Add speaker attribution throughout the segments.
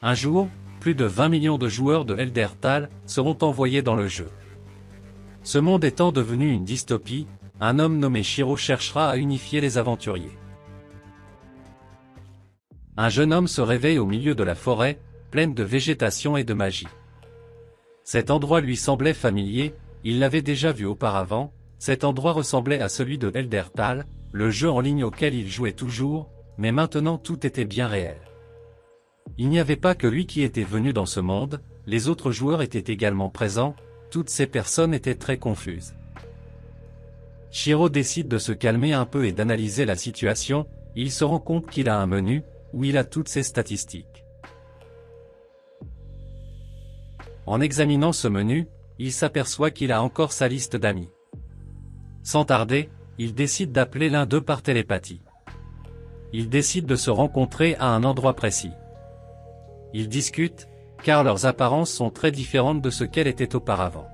Speaker 1: Un jour, plus de 20 millions de joueurs de Eldertal seront envoyés dans le jeu. Ce monde étant devenu une dystopie, un homme nommé Shiro cherchera à unifier les aventuriers. Un jeune homme se réveille au milieu de la forêt, pleine de végétation et de magie. Cet endroit lui semblait familier, il l'avait déjà vu auparavant, cet endroit ressemblait à celui de Eldertal, le jeu en ligne auquel il jouait toujours, mais maintenant tout était bien réel. Il n'y avait pas que lui qui était venu dans ce monde, les autres joueurs étaient également présents, toutes ces personnes étaient très confuses. Shiro décide de se calmer un peu et d'analyser la situation, il se rend compte qu'il a un menu, où il a toutes ses statistiques. En examinant ce menu, il s'aperçoit qu'il a encore sa liste d'amis. Sans tarder, il décide d'appeler l'un d'eux par télépathie. Ils décident de se rencontrer à un endroit précis. Ils discutent, car leurs apparences sont très différentes de ce qu'elles étaient auparavant.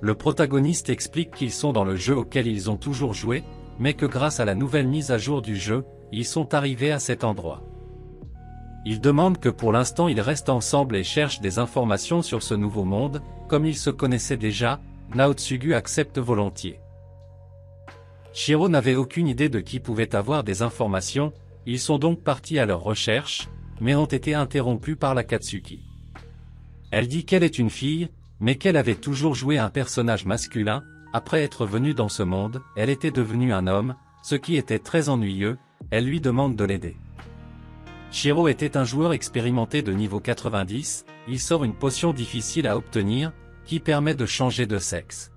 Speaker 1: Le protagoniste explique qu'ils sont dans le jeu auquel ils ont toujours joué, mais que grâce à la nouvelle mise à jour du jeu, ils sont arrivés à cet endroit. Il demande que pour l'instant ils restent ensemble et cherchent des informations sur ce nouveau monde, comme ils se connaissaient déjà, Naotsugu accepte volontiers. Shiro n'avait aucune idée de qui pouvait avoir des informations, ils sont donc partis à leur recherche, mais ont été interrompus par la Katsuki. Elle dit qu'elle est une fille, mais qu'elle avait toujours joué un personnage masculin, après être venue dans ce monde, elle était devenue un homme, ce qui était très ennuyeux, elle lui demande de l'aider. Shiro était un joueur expérimenté de niveau 90, il sort une potion difficile à obtenir, qui permet de changer de sexe.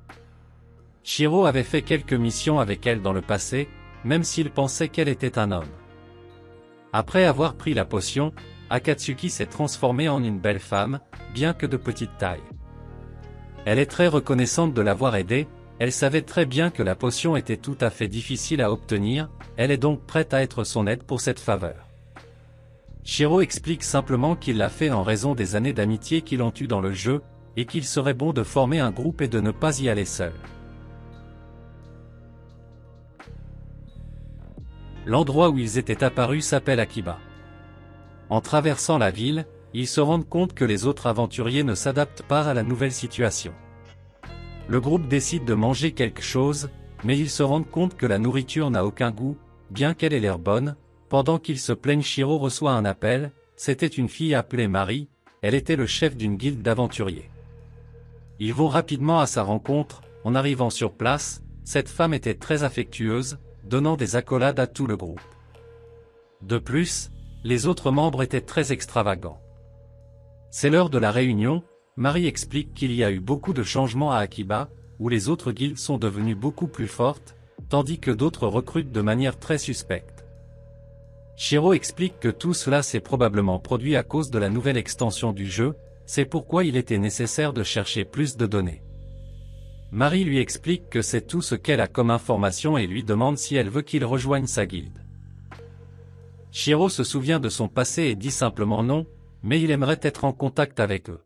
Speaker 1: Shiro avait fait quelques missions avec elle dans le passé, même s'il pensait qu'elle était un homme. Après avoir pris la potion, Akatsuki s'est transformée en une belle femme, bien que de petite taille. Elle est très reconnaissante de l'avoir aidée, elle savait très bien que la potion était tout à fait difficile à obtenir, elle est donc prête à être son aide pour cette faveur. Shiro explique simplement qu'il l'a fait en raison des années d'amitié qu'il ont eues dans le jeu, et qu'il serait bon de former un groupe et de ne pas y aller seul. L'endroit où ils étaient apparus s'appelle Akiba. En traversant la ville, ils se rendent compte que les autres aventuriers ne s'adaptent pas à la nouvelle situation. Le groupe décide de manger quelque chose, mais ils se rendent compte que la nourriture n'a aucun goût, bien qu'elle ait l'air bonne. Pendant qu'ils se plaignent, Shiro reçoit un appel, c'était une fille appelée Marie, elle était le chef d'une guilde d'aventuriers. Ils vont rapidement à sa rencontre, en arrivant sur place, cette femme était très affectueuse, donnant des accolades à tout le groupe. De plus, les autres membres étaient très extravagants. C'est l'heure de la réunion, Marie explique qu'il y a eu beaucoup de changements à Akiba, où les autres guildes sont devenues beaucoup plus fortes, tandis que d'autres recrutent de manière très suspecte. Shiro explique que tout cela s'est probablement produit à cause de la nouvelle extension du jeu, c'est pourquoi il était nécessaire de chercher plus de données. Marie lui explique que c'est tout ce qu'elle a comme information et lui demande si elle veut qu'il rejoigne sa guilde. Shiro se souvient de son passé et dit simplement non, mais il aimerait être en contact avec eux.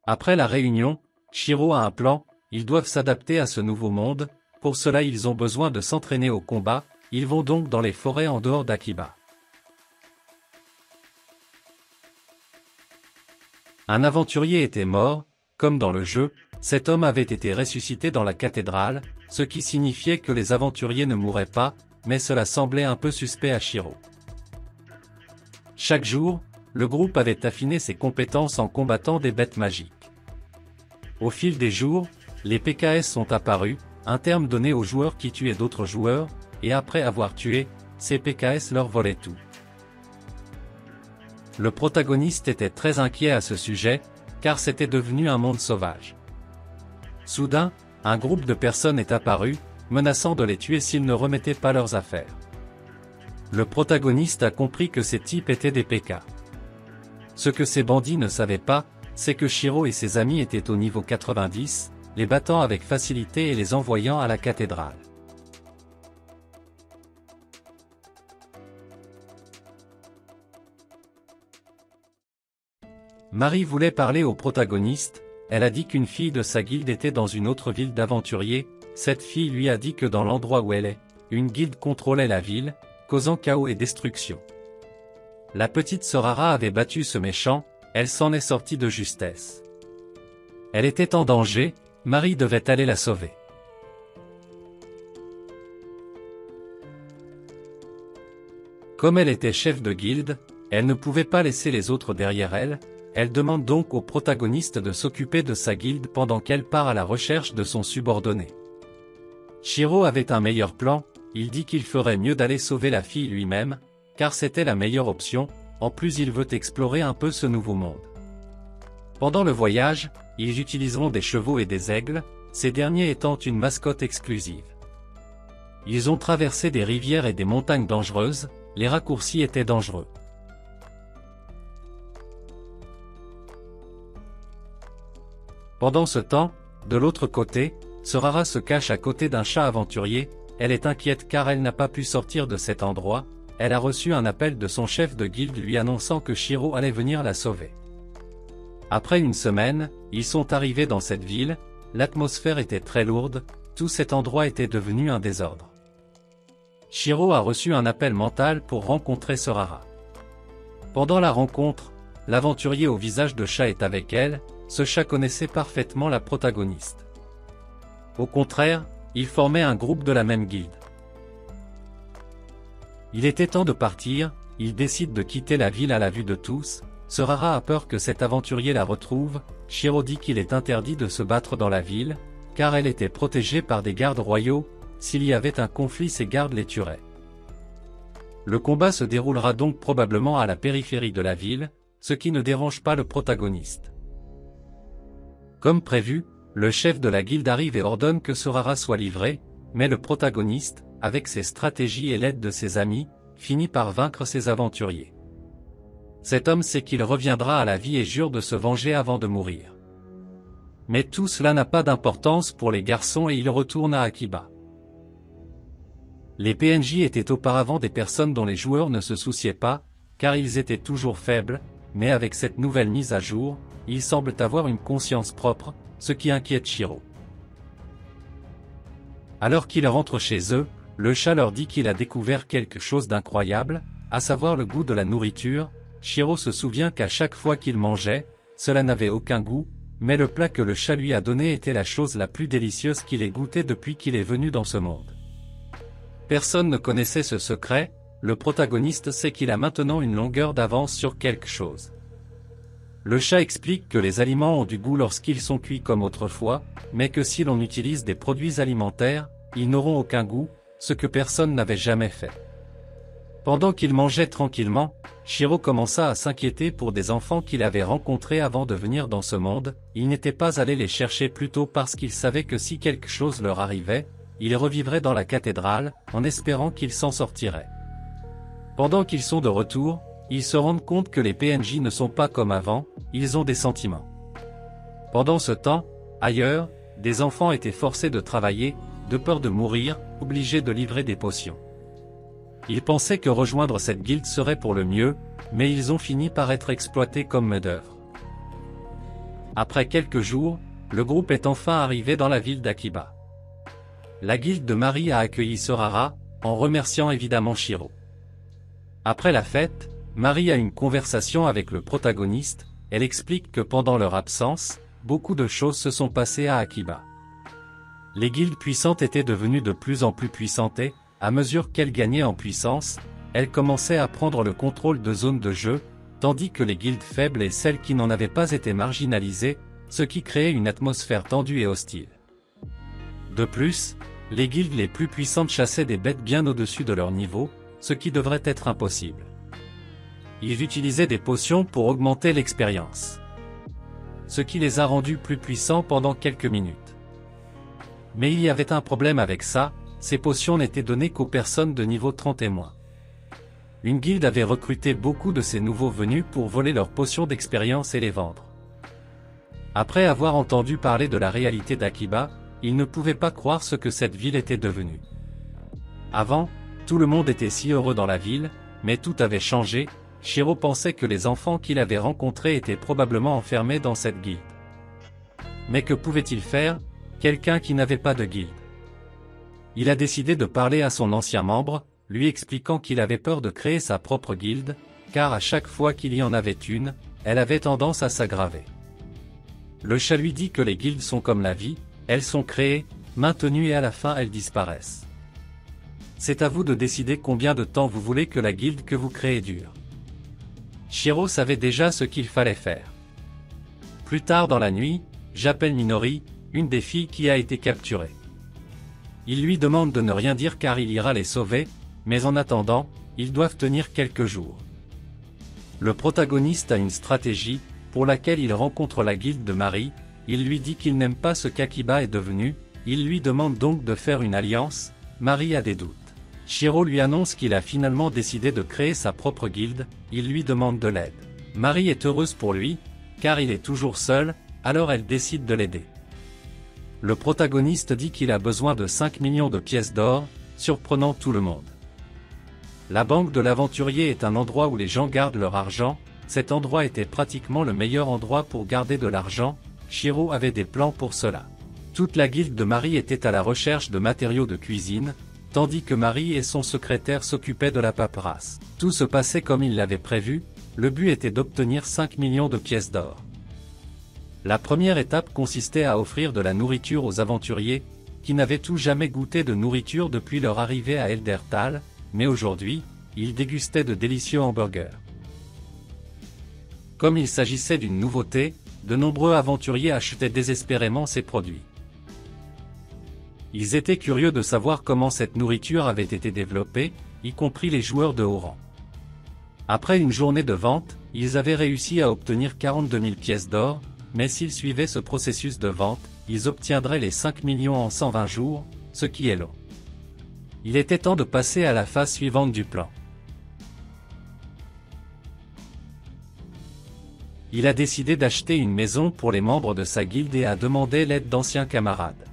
Speaker 1: Après la réunion, Shiro a un plan, ils doivent s'adapter à ce nouveau monde, pour cela ils ont besoin de s'entraîner au combat, ils vont donc dans les forêts en dehors d'Akiba. Un aventurier était mort, comme dans le jeu, cet homme avait été ressuscité dans la cathédrale, ce qui signifiait que les aventuriers ne mouraient pas, mais cela semblait un peu suspect à Shiro. Chaque jour, le groupe avait affiné ses compétences en combattant des bêtes magiques. Au fil des jours, les PKS sont apparus, un terme donné aux joueurs qui tuaient d'autres joueurs, et après avoir tué, ces PKS leur volaient tout. Le protagoniste était très inquiet à ce sujet, car c'était devenu un monde sauvage. Soudain, un groupe de personnes est apparu, menaçant de les tuer s'ils ne remettaient pas leurs affaires. Le protagoniste a compris que ces types étaient des PK. Ce que ces bandits ne savaient pas, c'est que Shiro et ses amis étaient au niveau 90, les battant avec facilité et les envoyant à la cathédrale. Marie voulait parler au protagoniste, elle a dit qu'une fille de sa guilde était dans une autre ville d'aventuriers, cette fille lui a dit que dans l'endroit où elle est, une guilde contrôlait la ville, causant chaos et destruction. la petite Sorara avait battu ce méchant, elle s'en est sortie de justesse. Elle était en danger, Marie devait aller la sauver. Comme elle était chef de guilde, elle ne pouvait pas laisser les autres derrière elle, elle demande donc au protagoniste de s'occuper de sa guilde pendant qu'elle part à la recherche de son subordonné. Shiro avait un meilleur plan, il dit qu'il ferait mieux d'aller sauver la fille lui-même, car c'était la meilleure option, en plus il veut explorer un peu ce nouveau monde. Pendant le voyage, ils utiliseront des chevaux et des aigles, ces derniers étant une mascotte exclusive. Ils ont traversé des rivières et des montagnes dangereuses, les raccourcis étaient dangereux. Pendant ce temps, de l'autre côté, Sorara se cache à côté d'un chat aventurier, elle est inquiète car elle n'a pas pu sortir de cet endroit, elle a reçu un appel de son chef de guilde lui annonçant que Shiro allait venir la sauver. Après une semaine, ils sont arrivés dans cette ville, l'atmosphère était très lourde, tout cet endroit était devenu un désordre. Shiro a reçu un appel mental pour rencontrer Sorara. Pendant la rencontre, l'aventurier au visage de chat est avec elle, ce chat connaissait parfaitement la protagoniste. Au contraire, ils formaient un groupe de la même guilde. Il était temps de partir, ils décident de quitter la ville à la vue de tous, Sorara a peur que cet aventurier la retrouve, Shiro dit qu'il est interdit de se battre dans la ville, car elle était protégée par des gardes royaux, s'il y avait un conflit ces gardes les tueraient. Le combat se déroulera donc probablement à la périphérie de la ville, ce qui ne dérange pas le protagoniste. Comme prévu, le chef de la guilde arrive et ordonne que Sorara soit livrée, mais le protagoniste, avec ses stratégies et l'aide de ses amis, finit par vaincre ses aventuriers. Cet homme sait qu'il reviendra à la vie et jure de se venger avant de mourir. Mais tout cela n'a pas d'importance pour les garçons et ils retournent à Akiba. Les PNJ étaient auparavant des personnes dont les joueurs ne se souciaient pas, car ils étaient toujours faibles, mais avec cette nouvelle mise à jour, ils semblent avoir une conscience propre, ce qui inquiète Shiro. Alors qu'ils rentrent chez eux, le chat leur dit qu'il a découvert quelque chose d'incroyable, à savoir le goût de la nourriture. Shiro se souvient qu'à chaque fois qu'il mangeait, cela n'avait aucun goût, mais le plat que le chat lui a donné était la chose la plus délicieuse qu'il ait goûté depuis qu'il est venu dans ce monde. Personne ne connaissait ce secret, le protagoniste sait qu'il a maintenant une longueur d'avance sur quelque chose. Le chat explique que les aliments ont du goût lorsqu'ils sont cuits comme autrefois, mais que si l'on utilise des produits alimentaires, ils n'auront aucun goût, ce que personne n'avait jamais fait. Pendant qu'il mangeait tranquillement, Shiro commença à s'inquiéter pour des enfants qu'il avait rencontrés avant de venir dans ce monde, il n'était pas allé les chercher plus tôt parce qu'il savait que si quelque chose leur arrivait, ils revivraient dans la cathédrale, en espérant qu'ils s'en sortiraient. Pendant qu'ils sont de retour, ils se rendent compte que les PNJ ne sont pas comme avant, ils ont des sentiments. Pendant ce temps, ailleurs, des enfants étaient forcés de travailler, de peur de mourir, obligés de livrer des potions. Ils pensaient que rejoindre cette guilde serait pour le mieux, mais ils ont fini par être exploités comme main-d'œuvre. Après quelques jours, le groupe est enfin arrivé dans la ville d'Akiba. La guilde de Marie a accueilli Sorara, en remerciant évidemment Shiro. Après la fête, Marie a une conversation avec le protagoniste, elle explique que pendant leur absence, beaucoup de choses se sont passées à Akiba. Les guildes puissantes étaient devenues de plus en plus puissantes et, à mesure qu'elles gagnaient en puissance, elles commençaient à prendre le contrôle de zones de jeu, tandis que les guildes faibles et celles qui n'en avaient pas été marginalisées, ce qui créait une atmosphère tendue et hostile. De plus, les guildes les plus puissantes chassaient des bêtes bien au-dessus de leur niveau, ce qui devrait être impossible. Ils utilisaient des potions pour augmenter l'expérience, ce qui les a rendus plus puissants pendant quelques minutes. Mais il y avait un problème avec ça, ces potions n'étaient données qu'aux personnes de niveau 30 et moins. Une guilde avait recruté beaucoup de ces nouveaux venus pour voler leurs potions d'expérience et les vendre. Après avoir entendu parler de la réalité d'Akiba, ils ne pouvaient pas croire ce que cette ville était devenue. Avant, tout le monde était si heureux dans la ville, mais tout avait changé. Shiro pensait que les enfants qu'il avait rencontrés étaient probablement enfermés dans cette guilde. Mais que pouvait-il faire, quelqu'un qui n'avait pas de guilde? Il a décidé de parler à son ancien membre, lui expliquant qu'il avait peur de créer sa propre guilde, car à chaque fois qu'il y en avait une, elle avait tendance à s'aggraver. Le chat lui dit que les guildes sont comme la vie, elles sont créées, maintenues et à la fin elles disparaissent. C'est à vous de décider combien de temps vous voulez que la guilde que vous créez dure. Shiro savait déjà ce qu'il fallait faire. Plus tard dans la nuit, j'appelle Minori, une des filles qui a été capturée. Il lui demande de ne rien dire car il ira les sauver, mais en attendant, ils doivent tenir quelques jours. Le protagoniste a une stratégie, pour laquelle il rencontre la guilde de Mari, il lui dit qu'il n'aime pas ce qu'Akiba est devenu, il lui demande donc de faire une alliance, Mari a des doutes. Shiro lui annonce qu'il a finalement décidé de créer sa propre guilde, il lui demande de l'aide. Mari est heureuse pour lui, car il est toujours seul, alors elle décide de l'aider. Le protagoniste dit qu'il a besoin de 5 millions de pièces d'or, surprenant tout le monde. La banque de l'aventurier est un endroit où les gens gardent leur argent, cet endroit était pratiquement le meilleur endroit pour garder de l'argent, Shiro avait des plans pour cela. Toute la guilde de Mari était à la recherche de matériaux de cuisine, tandis que Mari et son secrétaire s'occupaient de la paperasse. Tout se passait comme il l'avait prévu, le but était d'obtenir 5 millions de pièces d'or. La première étape consistait à offrir de la nourriture aux aventuriers, qui n'avaient tout jamais goûté de nourriture depuis leur arrivée à Eldertal, mais aujourd'hui, ils dégustaient de délicieux hamburgers. Comme il s'agissait d'une nouveauté, de nombreux aventuriers achetaient désespérément ces produits. Ils étaient curieux de savoir comment cette nourriture avait été développée, y compris les joueurs de haut rang. Après une journée de vente, ils avaient réussi à obtenir 42 000 pièces d'or, mais s'ils suivaient ce processus de vente, ils obtiendraient les 5 millions en 120 jours, ce qui est long. Il était temps de passer à la phase suivante du plan. Il a décidé d'acheter une maison pour les membres de sa guilde et a demandé l'aide d'anciens camarades.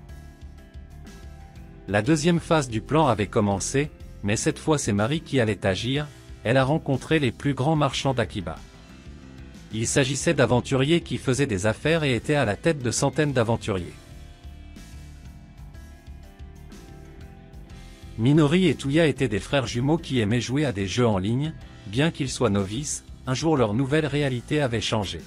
Speaker 1: La deuxième phase du plan avait commencé, mais cette fois c'est Mari qui allait agir, elle a rencontré les plus grands marchands d'Akiba. Il s'agissait d'aventuriers qui faisaient des affaires et étaient à la tête de centaines d'aventuriers. Minori et Tuya étaient des frères jumeaux qui aimaient jouer à des jeux en ligne, bien qu'ils soient novices, un jour leur nouvelle réalité avait changé.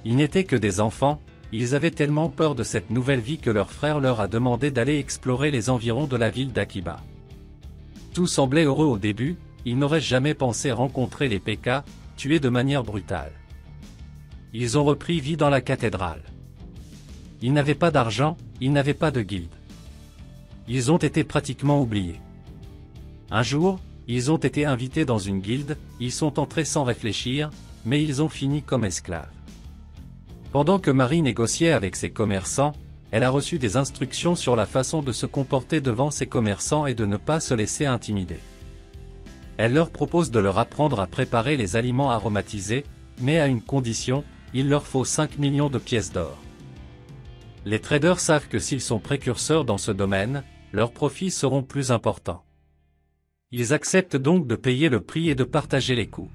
Speaker 1: Ils n'étaient que des enfants, ils avaient tellement peur de cette nouvelle vie que leur frère leur a demandé d'aller explorer les environs de la ville d'Akiba. Tout semblait heureux au début, ils n'auraient jamais pensé rencontrer les P.K., tués de manière brutale. Ils ont repris vie dans la cathédrale. Ils n'avaient pas d'argent, ils n'avaient pas de guilde. Ils ont été pratiquement oubliés. Un jour, ils ont été invités dans une guilde, ils sont entrés sans réfléchir, mais ils ont fini comme esclaves. Pendant que Mari négociait avec ses commerçants, elle a reçu des instructions sur la façon de se comporter devant ses commerçants et de ne pas se laisser intimider. Elle leur propose de leur apprendre à préparer les aliments aromatisés, mais à une condition, il leur faut 5 millions de pièces d'or. Les traders savent que s'ils sont précurseurs dans ce domaine, leurs profits seront plus importants. Ils acceptent donc de payer le prix et de partager les coûts.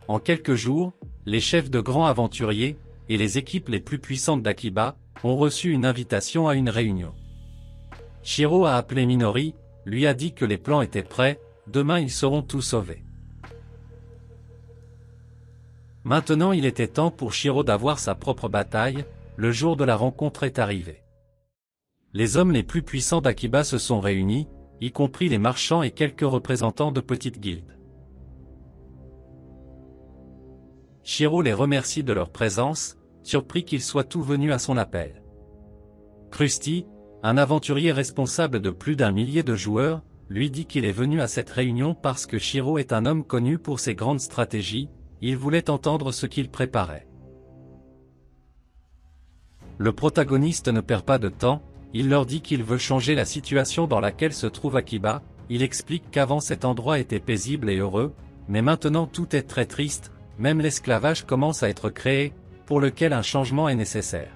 Speaker 1: En quelques jours, les chefs de grands aventuriers, et les équipes les plus puissantes d'Akiba, ont reçu une invitation à une réunion. Shiro a appelé Minori, lui a dit que les plans étaient prêts, demain ils seront tous sauvés. Maintenant il était temps pour Shiro d'avoir sa propre bataille, le jour de la rencontre est arrivé. Les hommes les plus puissants d'Akiba se sont réunis, y compris les marchands et quelques représentants de petites guildes. Shiro les remercie de leur présence, surpris qu'ils soient tous venus à son appel. Krusty, un aventurier responsable de plus d'1 millier de joueurs, lui dit qu'il est venu à cette réunion parce que Shiro est un homme connu pour ses grandes stratégies, il voulait entendre ce qu'il préparait. Le protagoniste ne perd pas de temps, il leur dit qu'il veut changer la situation dans laquelle se trouve Akiba, il explique qu'avant cet endroit était paisible et heureux, mais maintenant tout est très triste, même l'esclavage commence à être créé, pour lequel un changement est nécessaire.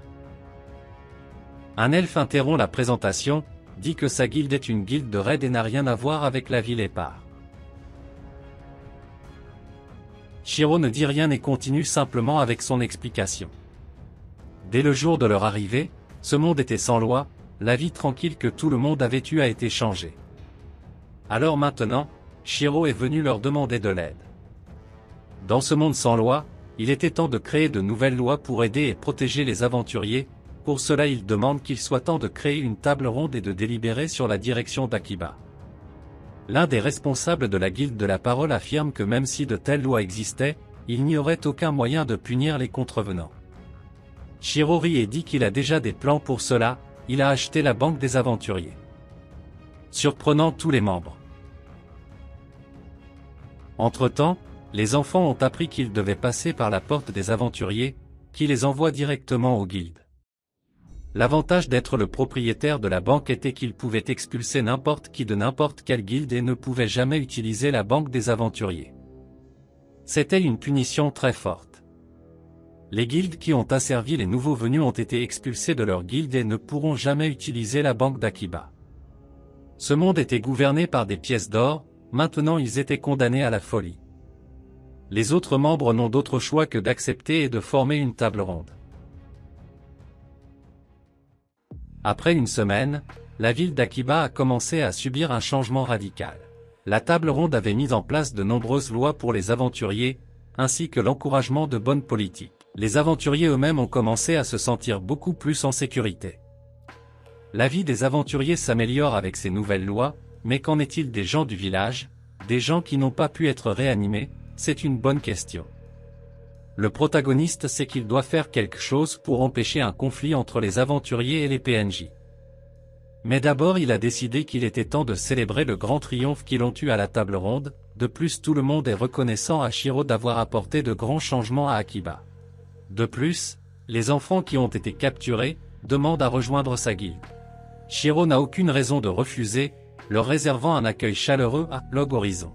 Speaker 1: Un elfe interrompt la présentation, dit que sa guilde est une guilde de raids et n'a rien à voir avec la ville épars. Shiro ne dit rien et continue simplement avec son explication. Dès le jour de leur arrivée, ce monde était sans loi, la vie tranquille que tout le monde avait eue a été changée. Alors maintenant, Shiro est venu leur demander de l'aide. Dans ce monde sans loi, il était temps de créer de nouvelles lois pour aider et protéger les aventuriers. Pour cela il demande qu'il soit temps de créer une table ronde et de délibérer sur la direction d'Akiba. L'un des responsables de la Guilde de la Parole affirme que même si de telles lois existaient, il n'y aurait aucun moyen de punir les contrevenants. Shiro rit et dit qu'il a déjà des plans pour cela, il a acheté la banque des aventuriers. Surprenant tous les membres. Entre-temps, les enfants ont appris qu'ils devaient passer par la porte des aventuriers, qui les envoie directement aux guildes. L'avantage d'être le propriétaire de la banque était qu'il pouvait expulser n'importe qui de n'importe quelle guilde et ne pouvait jamais utiliser la banque des aventuriers. C'était une punition très forte. Les guildes qui ont asservi les nouveaux venus ont été expulsés de leur guilde et ne pourront jamais utiliser la banque d'Akiba. Ce monde était gouverné par des pièces d'or, maintenant ils étaient condamnés à la folie. Les autres membres n'ont d'autre choix que d'accepter et de former une table ronde. Après une semaine, la ville d'Akiba a commencé à subir un changement radical. La table ronde avait mis en place de nombreuses lois pour les aventuriers, ainsi que l'encouragement de bonnes politiques. Les aventuriers eux-mêmes ont commencé à se sentir beaucoup plus en sécurité. La vie des aventuriers s'améliore avec ces nouvelles lois, mais qu'en est-il des gens du village, des gens qui n'ont pas pu être réanimés? C'est une bonne question. Le protagoniste sait qu'il doit faire quelque chose pour empêcher un conflit entre les aventuriers et les PNJ. Mais d'abord il a décidé qu'il était temps de célébrer le grand triomphe qu'ils ont eu à la table ronde. De plus tout le monde est reconnaissant à Shiro d'avoir apporté de grands changements à Akiba. De plus, les enfants qui ont été capturés demandent à rejoindre sa guilde. Shiro n'a aucune raison de refuser, leur réservant un accueil chaleureux à Log Horizon.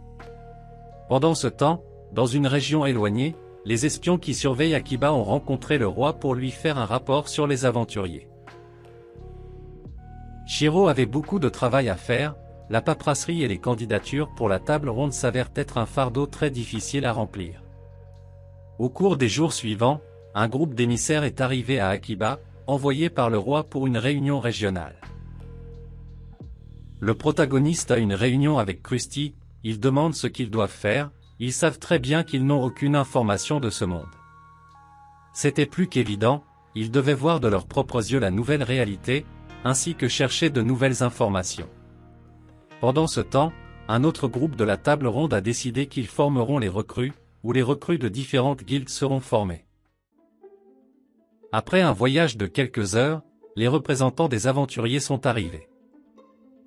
Speaker 1: Pendant ce temps, dans une région éloignée, les espions qui surveillent Akiba ont rencontré le roi pour lui faire un rapport sur les aventuriers. Shiro avait beaucoup de travail à faire, la paperasserie et les candidatures pour la table ronde s'avèrent être un fardeau très difficile à remplir. Au cours des jours suivants, un groupe d'émissaires est arrivé à Akiba, envoyé par le roi pour une réunion régionale. Le protagoniste a une réunion avec Krusty, ils demandent ce qu'ils doivent faire. Ils savent très bien qu'ils n'ont aucune information de ce monde. C'était plus qu'évident, ils devaient voir de leurs propres yeux la nouvelle réalité, ainsi que chercher de nouvelles informations. Pendant ce temps, un autre groupe de la table ronde a décidé qu'ils formeront les recrues, où les recrues de différentes guildes seront formées. Après un voyage de quelques heures, les représentants des aventuriers sont arrivés.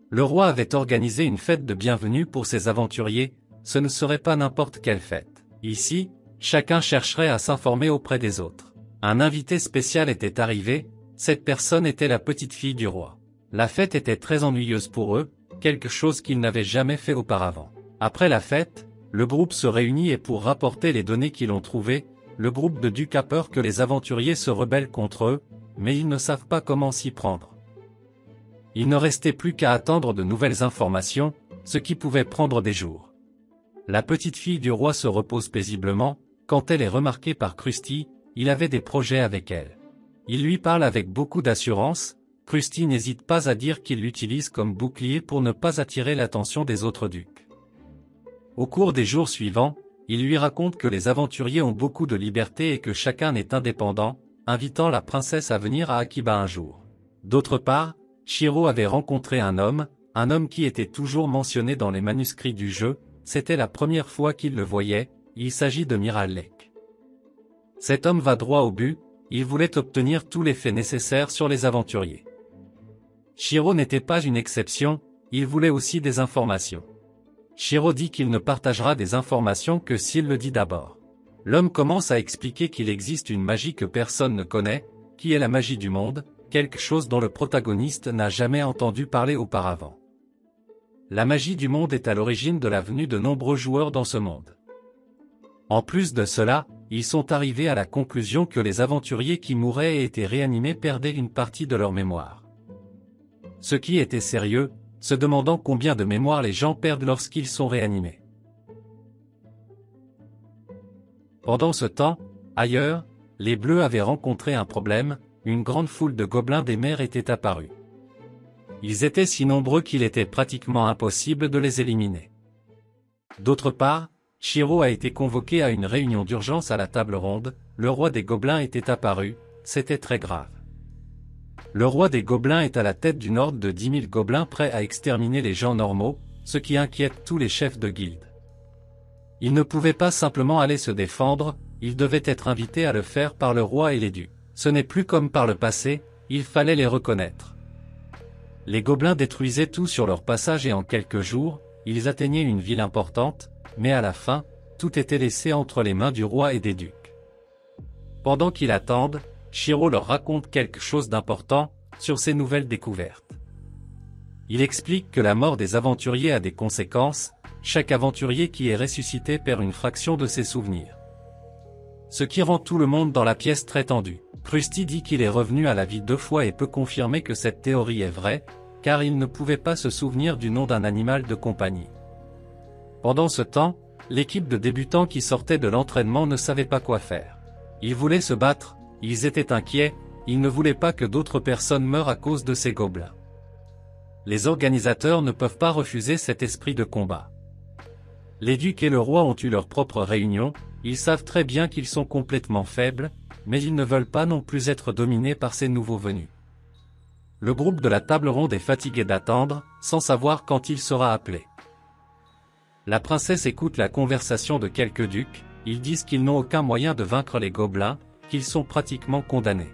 Speaker 1: Le roi avait organisé une fête de bienvenue pour ses aventuriers. Ce ne serait pas n'importe quelle fête. Ici, chacun chercherait à s'informer auprès des autres. Un invité spécial était arrivé, cette personne était la petite fille du roi. La fête était très ennuyeuse pour eux, quelque chose qu'ils n'avaient jamais fait auparavant. Après la fête, le groupe se réunit et pour rapporter les données qu'ils ont trouvées, le groupe de Duke a peur que les aventuriers se rebellent contre eux, mais ils ne savent pas comment s'y prendre. Il ne restait plus qu'à attendre de nouvelles informations, ce qui pouvait prendre des jours. La petite fille du roi se repose paisiblement, quand elle est remarquée par Krusty, il avait des projets avec elle. Il lui parle avec beaucoup d'assurance, Krusty n'hésite pas à dire qu'il l'utilise comme bouclier pour ne pas attirer l'attention des autres ducs. Au cours des jours suivants, il lui raconte que les aventuriers ont beaucoup de liberté et que chacun est indépendant, invitant la princesse à venir à Akiba un jour. D'autre part, Shiro avait rencontré un homme qui était toujours mentionné dans les manuscrits du jeu. C'était la première fois qu'il le voyait, il s'agit de Miralek. Cet homme va droit au but, il voulait obtenir tous les faits nécessaires sur les aventuriers. Shiro n'était pas une exception, il voulait aussi des informations. Shiro dit qu'il ne partagera des informations que s'il le dit d'abord. L'homme commence à expliquer qu'il existe une magie que personne ne connaît, qui est la magie du monde, quelque chose dont le protagoniste n'a jamais entendu parler auparavant. La magie du monde est à l'origine de la venue de nombreux joueurs dans ce monde. En plus de cela, ils sont arrivés à la conclusion que les aventuriers qui mouraient et étaient réanimés perdaient une partie de leur mémoire. Ce qui était sérieux, se demandant combien de mémoire les gens perdent lorsqu'ils sont réanimés. Pendant ce temps, ailleurs, les Bleus avaient rencontré un problème, une grande foule de gobelins des mers était apparue. Ils étaient si nombreux qu'il était pratiquement impossible de les éliminer. D'autre part, Shiro a été convoqué à une réunion d'urgence à la table ronde, le roi des gobelins était apparu, c'était très grave. Le roi des gobelins est à la tête d'une horde de 10 000 gobelins prêts à exterminer les gens normaux, ce qui inquiète tous les chefs de guilde. Il ne pouvait pas simplement aller se défendre, il devait être invité à le faire par le roi et les ducs. Ce n'est plus comme par le passé, il fallait les reconnaître. Les gobelins détruisaient tout sur leur passage et en quelques jours, ils atteignaient une ville importante, mais à la fin, tout était laissé entre les mains du roi et des ducs. Pendant qu'ils attendent, Shiro leur raconte quelque chose d'important sur ces nouvelles découvertes. Il explique que la mort des aventuriers a des conséquences, chaque aventurier qui est ressuscité perd une fraction de ses souvenirs. Ce qui rend tout le monde dans la pièce très tendu. Krusty dit qu'il est revenu à la vie 2 fois et peut confirmer que cette théorie est vraie, car il ne pouvait pas se souvenir du nom d'un animal de compagnie. Pendant ce temps, l'équipe de débutants qui sortait de l'entraînement ne savait pas quoi faire. Ils voulaient se battre, ils étaient inquiets, ils ne voulaient pas que d'autres personnes meurent à cause de ces gobelins. Les organisateurs ne peuvent pas refuser cet esprit de combat. Les ducs et le roi ont eu leur propre réunion, ils savent très bien qu'ils sont complètement faibles, mais ils ne veulent pas non plus être dominés par ces nouveaux venus. Le groupe de la table ronde est fatigué d'attendre, sans savoir quand il sera appelé. La princesse écoute la conversation de quelques ducs, ils disent qu'ils n'ont aucun moyen de vaincre les gobelins, qu'ils sont pratiquement condamnés.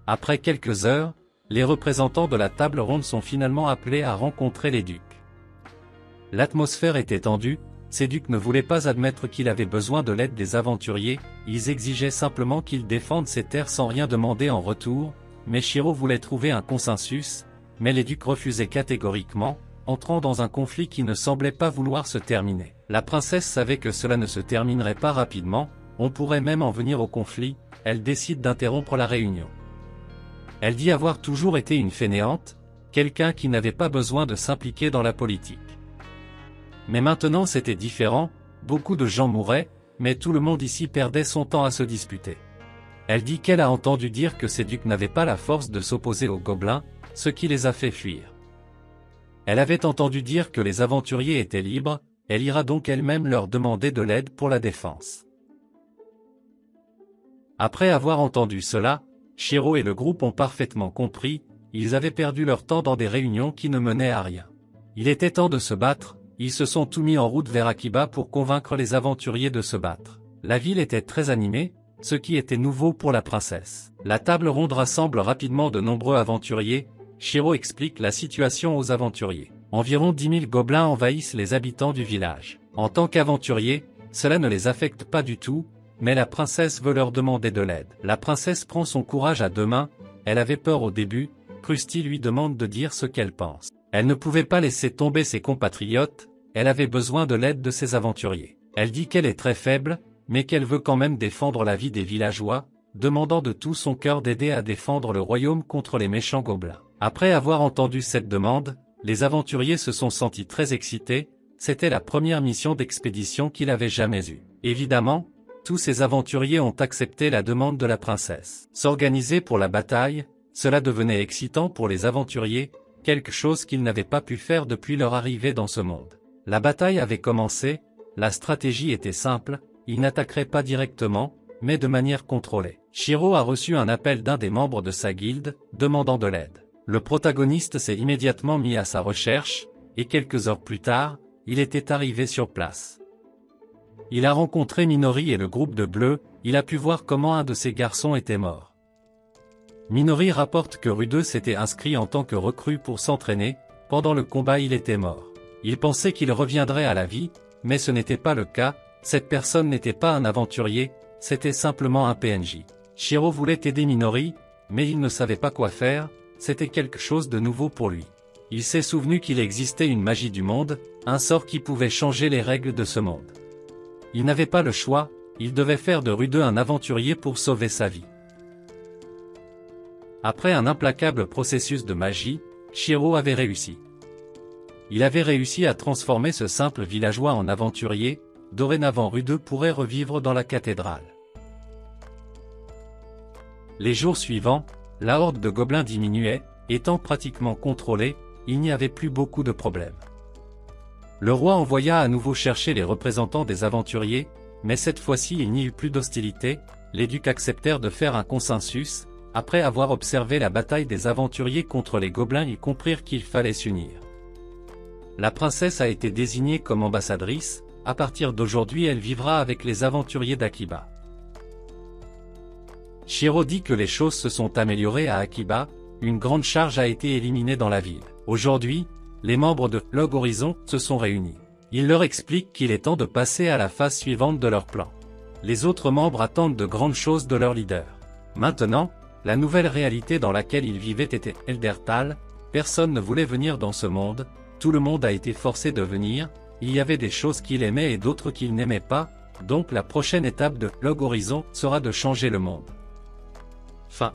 Speaker 1: Après quelques heures, les représentants de la table ronde sont finalement appelés à rencontrer les ducs. L'atmosphère était tendue, ces ducs ne voulaient pas admettre qu'il avait besoin de l'aide des aventuriers, ils exigeaient simplement qu'ils défendent ces terres sans rien demander en retour, mais Shiro voulait trouver un consensus, mais les ducs refusaient catégoriquement, entrant dans un conflit qui ne semblait pas vouloir se terminer. La princesse savait que cela ne se terminerait pas rapidement, on pourrait même en venir au conflit, elle décide d'interrompre la réunion. Elle dit avoir toujours été une fainéante, quelqu'un qui n'avait pas besoin de s'impliquer dans la politique. Mais maintenant c'était différent, beaucoup de gens mouraient, mais tout le monde ici perdait son temps à se disputer. Elle dit qu'elle a entendu dire que ces ducs n'avaient pas la force de s'opposer aux gobelins, ce qui les a fait fuir. Elle avait entendu dire que les aventuriers étaient libres, elle ira donc elle-même leur demander de l'aide pour la défense. Après avoir entendu cela, Shiro et le groupe ont parfaitement compris, ils avaient perdu leur temps dans des réunions qui ne menaient à rien. Il était temps de se battre, ils se sont tous mis en route vers Akiba pour convaincre les aventuriers de se battre. La ville était très animée, ce qui était nouveau pour la princesse. La table ronde rassemble rapidement de nombreux aventuriers, Shiro explique la situation aux aventuriers. Environ 10 000 gobelins envahissent les habitants du village. En tant qu'aventuriers, cela ne les affecte pas du tout, mais la princesse veut leur demander de l'aide. La princesse prend son courage à 2 mains, elle avait peur au début, Krusty lui demande de dire ce qu'elle pense. Elle ne pouvait pas laisser tomber ses compatriotes, elle avait besoin de l'aide de ses aventuriers. Elle dit qu'elle est très faible, mais qu'elle veut quand même défendre la vie des villageois, demandant de tout son cœur d'aider à défendre le royaume contre les méchants gobelins. Après avoir entendu cette demande, les aventuriers se sont sentis très excités, c'était la première mission d'expédition qu'il avait jamais eue. Évidemment, tous ces aventuriers ont accepté la demande de la princesse. S'organiser pour la bataille, cela devenait excitant pour les aventuriers, quelque chose qu'ils n'avaient pas pu faire depuis leur arrivée dans ce monde. La bataille avait commencé, la stratégie était simple, ils n'attaqueraient pas directement, mais de manière contrôlée. Shiro a reçu un appel d'un des membres de sa guilde, demandant de l'aide. Le protagoniste s'est immédiatement mis à sa recherche, et quelques heures plus tard, il était arrivé sur place. Il a rencontré Minori et le groupe de Bleu, il a pu voir comment un de ses garçons était mort. Minori rapporte que Rude s'était inscrit en tant que recrue pour s'entraîner, pendant le combat il était mort. Il pensait qu'il reviendrait à la vie, mais ce n'était pas le cas, cette personne n'était pas un aventurier, c'était simplement un PNJ. Shiro voulait aider Minori, mais il ne savait pas quoi faire, c'était quelque chose de nouveau pour lui. Il s'est souvenu qu'il existait une magie du monde, un sort qui pouvait changer les règles de ce monde. Il n'avait pas le choix, il devait faire de Rude un aventurier pour sauver sa vie. Après un implacable processus de magie, Shiro avait réussi. Il avait réussi à transformer ce simple villageois en aventurier, dorénavant Rude pourrait revivre dans la cathédrale. Les jours suivants, la horde de gobelins diminuait, étant pratiquement contrôlée, il n'y avait plus beaucoup de problèmes. Le roi envoya à nouveau chercher les représentants des aventuriers, mais cette fois-ci il n'y eut plus d'hostilité, les ducs acceptèrent de faire un consensus. Après avoir observé la bataille des aventuriers contre les gobelins, ils comprirent qu'il fallait s'unir. La princesse a été désignée comme ambassadrice, à partir d'aujourd'hui elle vivra avec les aventuriers d'Akiba. Shiro dit que les choses se sont améliorées à Akiba, une grande charge a été éliminée dans la ville. Aujourd'hui, les membres de Log Horizon se sont réunis. Il leur explique qu'il est temps de passer à la phase suivante de leur plan. Les autres membres attendent de grandes choses de leur leader. Maintenant, la nouvelle réalité dans laquelle ils vivaient était Eldertal, personne ne voulait venir dans ce monde, tout le monde a été forcé de venir, il y avait des choses qu'il aimait et d'autres qu'il n'aimait pas, donc la prochaine étape de Log Horizon sera de changer le monde. Fin.